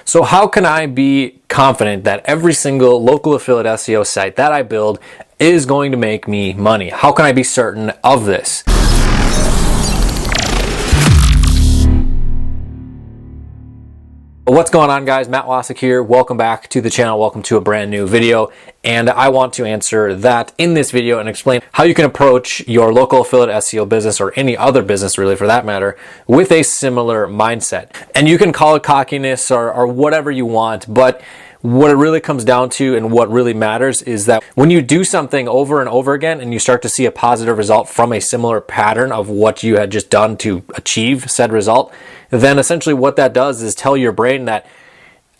So how can I be confident that every single local affiliate SEO site that I build is going to make me money? How can I be certain of this? What's going on, guys? Matt Wacek here. Welcome back to the channel. Welcome to a brand new video. And I want to answer that in this video and explain how you can approach your local affiliate SEO business, or any other business really for that matter, with a similar mindset. And you can call it cockiness or whatever you want, but what it really comes down to and what really matters is that when you do something over and over again and you start to see a positive result from a similar pattern of what you had just done to achieve said result, then essentially what that does is tell your brain that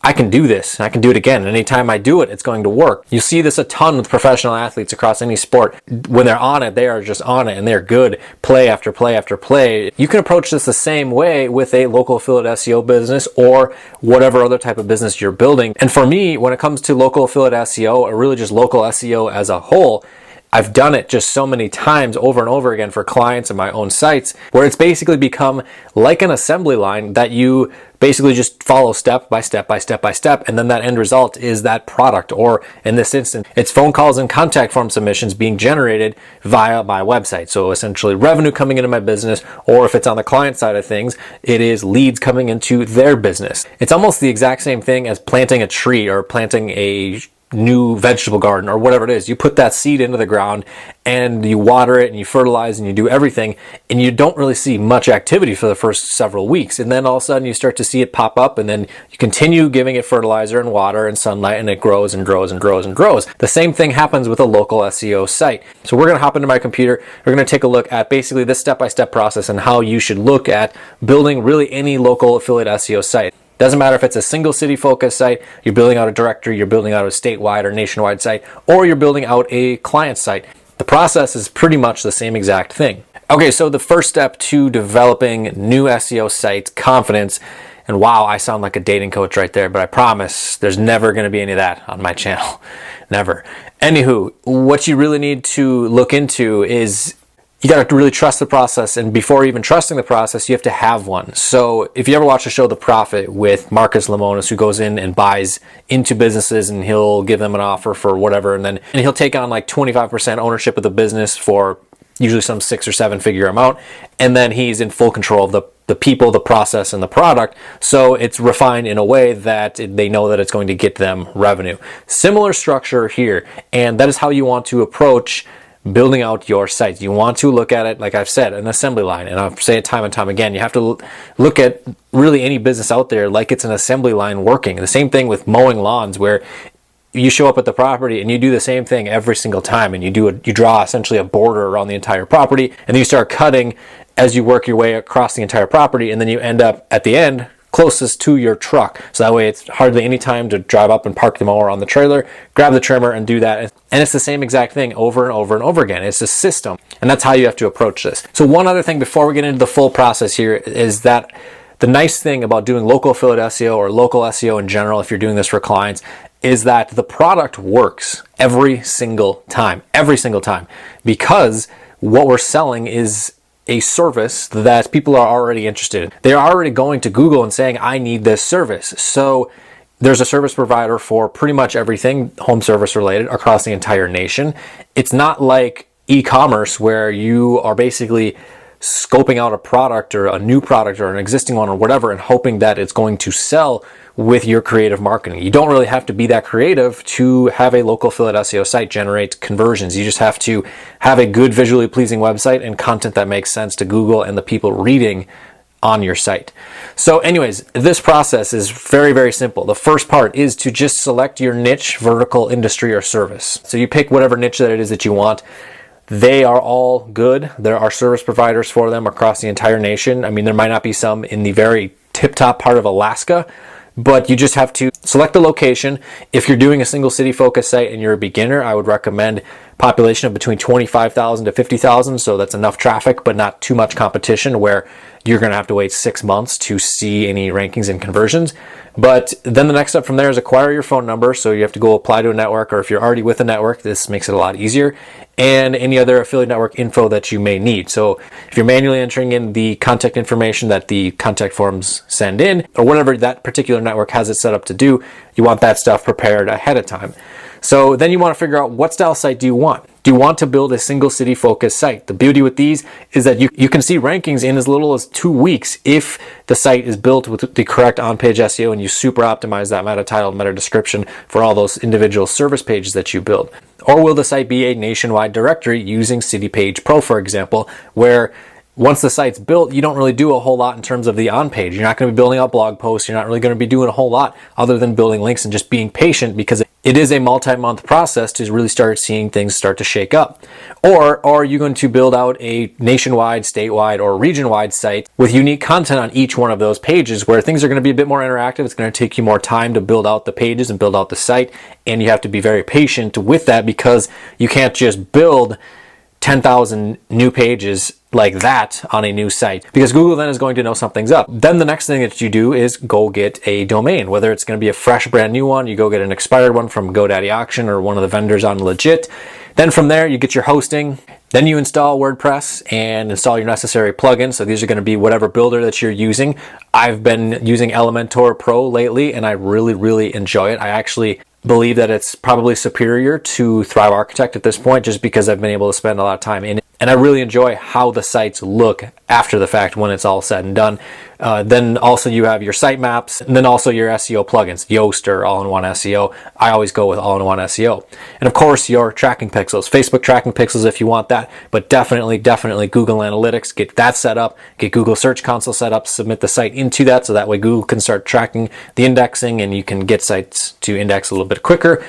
I can do this, I can do it again. Anytime I do it, it's going to work. You see this a ton with professional athletes across any sport. When they're on it, they are just on it and they're good play after play after play. You can approach this the same way with a local affiliate SEO business or whatever other type of business you're building. And for me, when it comes to local affiliate SEO, or really just local SEO as a whole, I've done it just so many times over and over again for clients and my own sites, where it's basically become like an assembly line that you basically just follow step by step by step by step, and then that end result is that product, or in this instance, it's phone calls and contact form submissions being generated via my website. So essentially revenue coming into my business, or if it's on the client side of things, it is leads coming into their business. It's almost the exact same thing as planting a tree or planting a new vegetable garden or whatever it is. You put that seed into the ground and you water it and you fertilize and you do everything, and you don't really see much activity for the first several weeks, and then all of a sudden you start to see it pop up, and then you continue giving it fertilizer and water and sunlight, and it grows and grows and grows and grows. The same thing happens with a local SEO site. So we're going to hop into my computer. We're going to take a look at basically this step-by-step process and how you should look at building really any local affiliate SEO site. Doesn't matter if it's a single city focused site, you're building out a directory, you're building out a statewide or nationwide site, or you're building out a client site. The process is pretty much the same exact thing. Okay, so the first step to developing new SEO sites, confidence, and wow, I sound like a dating coach right there, but I promise there's never going to be any of that on my channel. Never. Anywho, what you really need to look into is you got to really trust the process, and before even trusting the process, you have to have one. So if you ever watch the show The Profit with Marcus Lemonis, who goes in and buys into businesses and he'll give them an offer for whatever, and he'll take on like 25% ownership of the business for usually some 6 or 7 figure amount, and then he's in full control of the people, the process, and the product. So it's refined in a way that they know that it's going to get them revenue. Similar structure here, and that is how you want to approach building out your sites. You want to look at it, like I've said, an assembly line, and I'll say it time and time again. You have to look at really any business out there like it's an assembly line working. The same thing with mowing lawns, where you show up at the property and you do the same thing every single time, and you draw essentially a border around the entire property, and then you start cutting as you work your way across the entire property, and then you end up at the end closest to your truck. So that way it's hardly any time to drive up and park the mower on the trailer, grab the trimmer and do that. And it's the same exact thing over and over and over again. It's a system, and that's how you have to approach this. So one other thing before we get into the full process here is that the nice thing about doing local affiliate SEO, or local SEO in general, if you're doing this for clients, is that the product works every single time, because what we're selling is a service that people are already interested in. They're already going to Google and saying, I need this service. So there's a service provider for pretty much everything home service related across the entire nation. It's not like e-commerce, where you are basically scoping out a product or a new product or an existing one or whatever and hoping that it's going to sell with your creative marketing. You don't really have to be that creative to have a local affiliate SEO site generate conversions. You just have to have a good, visually pleasing website and content that makes sense to Google and the people reading on your site. So anyways, this process is very, very simple. The first part is to just select your niche, vertical, industry, or service. So you pick whatever niche that it is that you want. They are all good. There are service providers for them across the entire nation. I mean, there might not be some in the very tip-top part of Alaska, but you just have to select the location. If you're doing a single city focus site and you're a beginner, I would recommend population of between 25,000 to 50,000. So that's enough traffic, but not too much competition where you're going to have to wait 6 months to see any rankings and conversions. But then the next step from there is acquire your phone number. So you have to go apply to a network, or if you're already with a network, this makes it a lot easier, and any other affiliate network info that you may need. So if you're manually entering in the contact information that the contact forms send in, or whatever that particular network has it set up to do, you want that stuff prepared ahead of time. So then you want to figure out, what style site do you want? Do you want to build a single city focused site? The beauty with these is that you can see rankings in as little as 2 weeks if the site is built with the correct on-page SEO and you super optimize that meta title, meta description for all those individual service pages that you build. Or will the site be a nationwide directory using City Page Pro, for example, where once the site's built, you don't really do a whole lot in terms of the on-page. You're not going to be building out blog posts. You're not really going to be doing a whole lot other than building links and just being patient, because it is a multi-month process to really start seeing things start to shake up. Or are you going to build out a nationwide, statewide, or region-wide site with unique content on each one of those pages where things are going to be a bit more interactive? It's going to take you more time to build out the pages and build out the site, and you have to be very patient with that, because you can't just build 10,000 new pages like that on a new site, because Google then is going to know something's up. Then the next thing that you do is go get a domain, whether it's going to be a fresh brand new one, you go get an expired one from GoDaddy Auction or one of the vendors on Legit. Then from there you get your hosting, then you install WordPress and install your necessary plugins. So these are going to be whatever builder that you're using. I've been using Elementor Pro lately and I really enjoy it. I actually believe that it's probably superior to Thrive Architect at this point, just because I've been able to spend a lot of time in it. And I really enjoy how the sites look after the fact when it's all said and done. Then also you have your sitemaps, and then also your SEO plugins, Yoast or All-in-One SEO. I always go with All-in-One SEO. And of course your tracking pixels, Facebook tracking pixels if you want that, but definitely Google Analytics, get that set up, get Google Search Console set up, submit the site into that, so that way Google can start tracking the indexing and you can get sites to index a little bit quicker.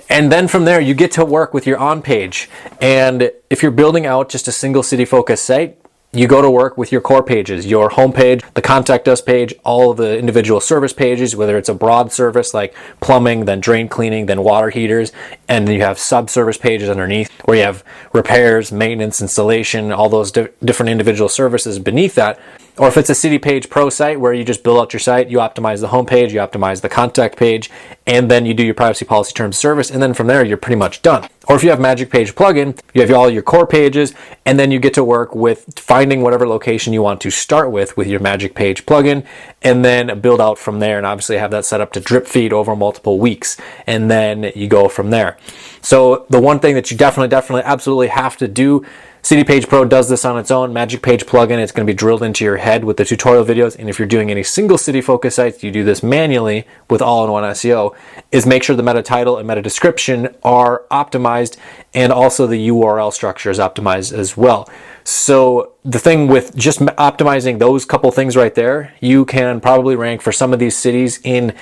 And then from there, you get to work with your on-page. And if you're building out just a single city focused site, you go to work with your core pages, your homepage, the contact us page, all of the individual service pages, whether it's a broad service like plumbing, then drain cleaning, then water heaters, and then you have sub-service pages underneath where you have repairs, maintenance, installation, all those different individual services beneath that. Or if it's a City Page Pro site where you just build out your site, you optimize the homepage, you optimize the contact page, and then you do your privacy policy terms of service, and then from there you're pretty much done. Or if you have Magic Page plugin, you have all your core pages, and then you get to work with finding whatever location you want to start with your Magic Page plugin, and then build out from there, and obviously have that set up to drip feed over multiple weeks, and then you go from there. So the one thing that you definitely absolutely have to do, City Page Pro does this on its own. Magic Page plugin, it's going to be drilled into your head with the tutorial videos. And if you're doing any single city focus sites, you do this manually with All-in-One SEO, is make sure the meta title and meta description are optimized, and also the URL structure is optimized as well. So the thing with just optimizing those couple things right there, you can probably rank for some of these cities in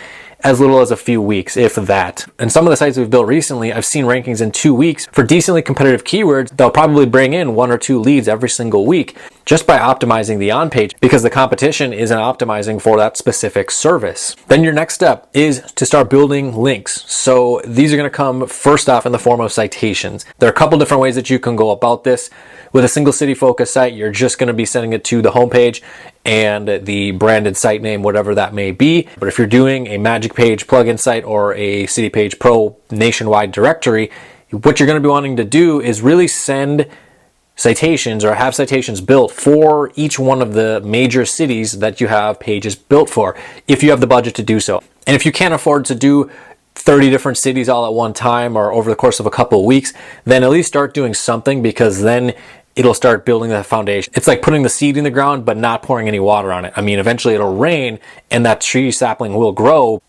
as little as a few weeks, if that. And some of the sites we've built recently, I've seen rankings in 2 weeks for decently competitive keywords. They'll probably bring in 1 or 2 leads every single week just by optimizing the on-page, because the competition isn't optimizing for that specific service. Then your next step is to start building links. So these are going to come first off in the form of citations. There are a couple different ways that you can go about this. With a single city focus site, you're just going to be sending it to the homepage and the branded site name, whatever that may be. But if you're doing a Magic Page plugin site or a City Page Pro nationwide directory, what you're going to be wanting to do is really send citations or have citations built for each one of the major cities that you have pages built for, if you have the budget to do so. And if you can't afford to do 30 different cities all at one time or over the course of a couple of weeks, then at least start doing something, because then it'll start building that foundation. It's like putting the seed in the ground but not pouring any water on it. I mean, eventually it'll rain and that tree sapling will grow,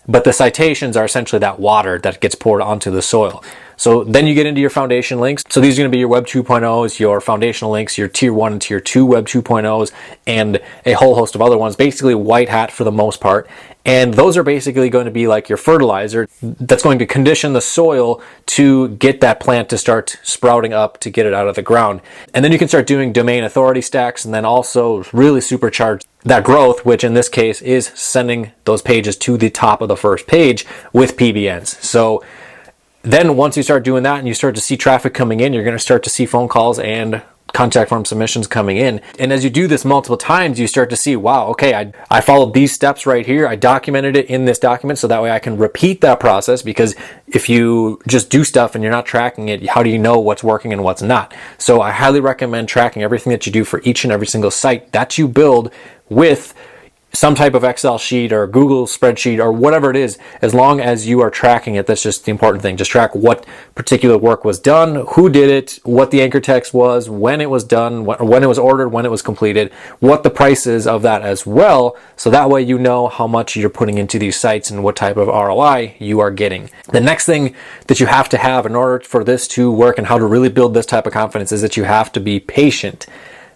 but the citations are essentially that water that gets poured onto the soil. So then you get into your foundation links. So these are going to be your Web 2.0s, your foundational links, your Tier 1 and Tier 2 Web 2.0s, and a whole host of other ones, basically white hat for the most part. And those are basically going to be like your fertilizer that's going to condition the soil to get that plant to start sprouting up, to get it out of the ground. And then you can start doing domain authority stacks, and then also really supercharge that growth, which in this case is sending those pages to the top of the first page with PBNs. So Then once you start doing that and you start to see traffic coming in, you're going to start to see phone calls and contact form submissions coming in. And as you do this multiple times, you start to see, wow, okay, I followed these steps right here. I documented it in this document so that way I can repeat that process, because if you just do stuff and you're not tracking it, how do you know what's working and what's not? So I highly recommend tracking everything that you do for each and every single site that you build with some type of Excel sheet or Google spreadsheet or whatever it is. As long as you are tracking it, that's just the important thing. Just track what particular work was done, who did it, what the anchor text was, when it was done, when it was ordered, when it was completed, what the price is of that as well. So that way you know how much you're putting into these sites and what type of ROI you are getting. The next thing that you have to have in order for this to work and how to really build this type of confidence is that you have to be patient.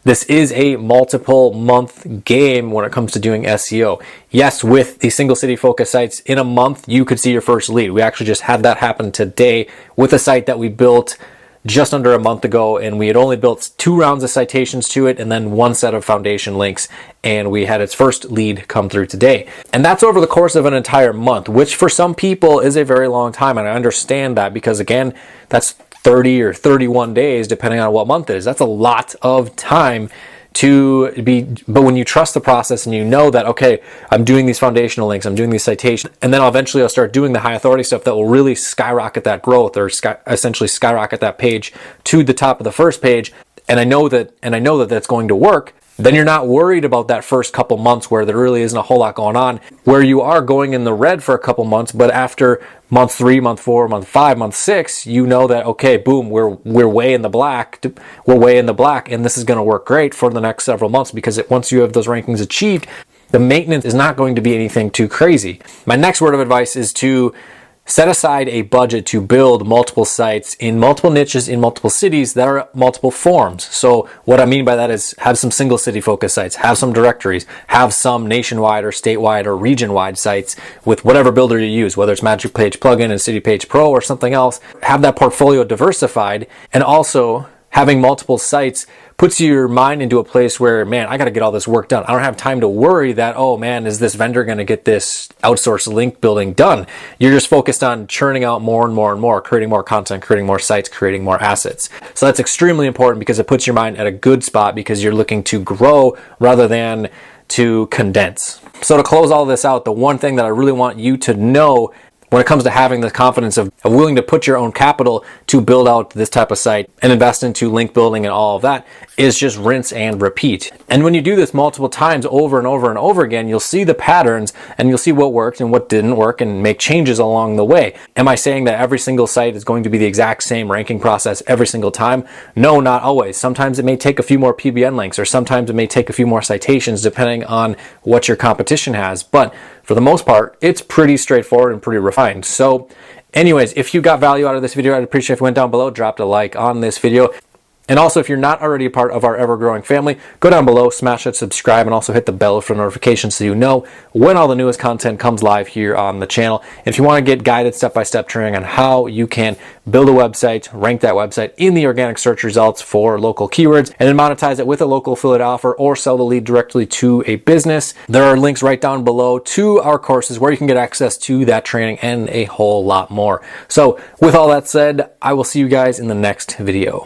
This is a multiple month game when it comes to doing SEO. Yes, with the single city focus sites, in a month, you could see your first lead. We actually just had that happen today with a site that we built just under a month ago, and we had only built 2 rounds of citations to it and then 1 set of foundation links, and we had its first lead come through today. And that's over the course of an entire month, which for some people is a very long time, and I understand that, because again, that's 30 or 31 days, depending on what month it is. That's a lot of time to be, but when you trust the process and you know that, okay, I'm doing these foundational links, I'm doing these citations, and then eventually I'll start doing the high authority stuff that will really skyrocket that growth, or essentially skyrocket that page to the top of the first page, and I know that that's going to work, then you're not worried about that first couple months where there really isn't a whole lot going on, where you are going in the red for a couple months, but after month 3, month 4, month 5, month 6, you know that, okay, boom, we're way in the black. We're way in the black, and this is going to work great for the next several months, because once you have those rankings achieved, the maintenance is not going to be anything too crazy. My next word of advice is to set aside a budget to build multiple sites in multiple niches in multiple cities that are multiple forms. So what I mean by that is have some single city focus sites, have some directories, have some nationwide or statewide or region-wide sites with whatever builder you use, whether it's Magic Page Plugin and City Page Pro or something else. Have that portfolio diversified, and also having multiple sites puts your mind into a place where, man, I got to get all this work done. I don't have time to worry that, oh man, is this vendor going to get this outsourced link building done? You're just focused on churning out more and more and more, creating more content, creating more sites, creating more assets. So that's extremely important, because it puts your mind at a good spot, because you're looking to grow rather than to condense. So to close all this out, the one thing that I really want you to know when it comes to having the confidence of willing to put your own capital to build out this type of site and invest into link building and all of that is just rinse and repeat. And when you do this multiple times over and over and over again, you'll see the patterns and you'll see what worked and what didn't work and make changes along the way. Am I saying that every single site is going to be the exact same ranking process every single time? No, not always. Sometimes it may take a few more PBN links, or sometimes it may take a few more citations depending on what your competition has. But for the most part, it's pretty straightforward and pretty refined. So anyways, if you got value out of this video, I'd appreciate if you went down below, dropped a like on this video. And also, if you're not already a part of our ever-growing family, go down below, smash that subscribe, and also hit the bell for notifications so you know when all the newest content comes live here on the channel. If you want to get guided step-by-step training on how you can build a website, rank that website in the organic search results for local keywords, and then monetize it with a local affiliate offer or sell the lead directly to a business, there are links right down below to our courses where you can get access to that training and a whole lot more. So with all that said, I will see you guys in the next video.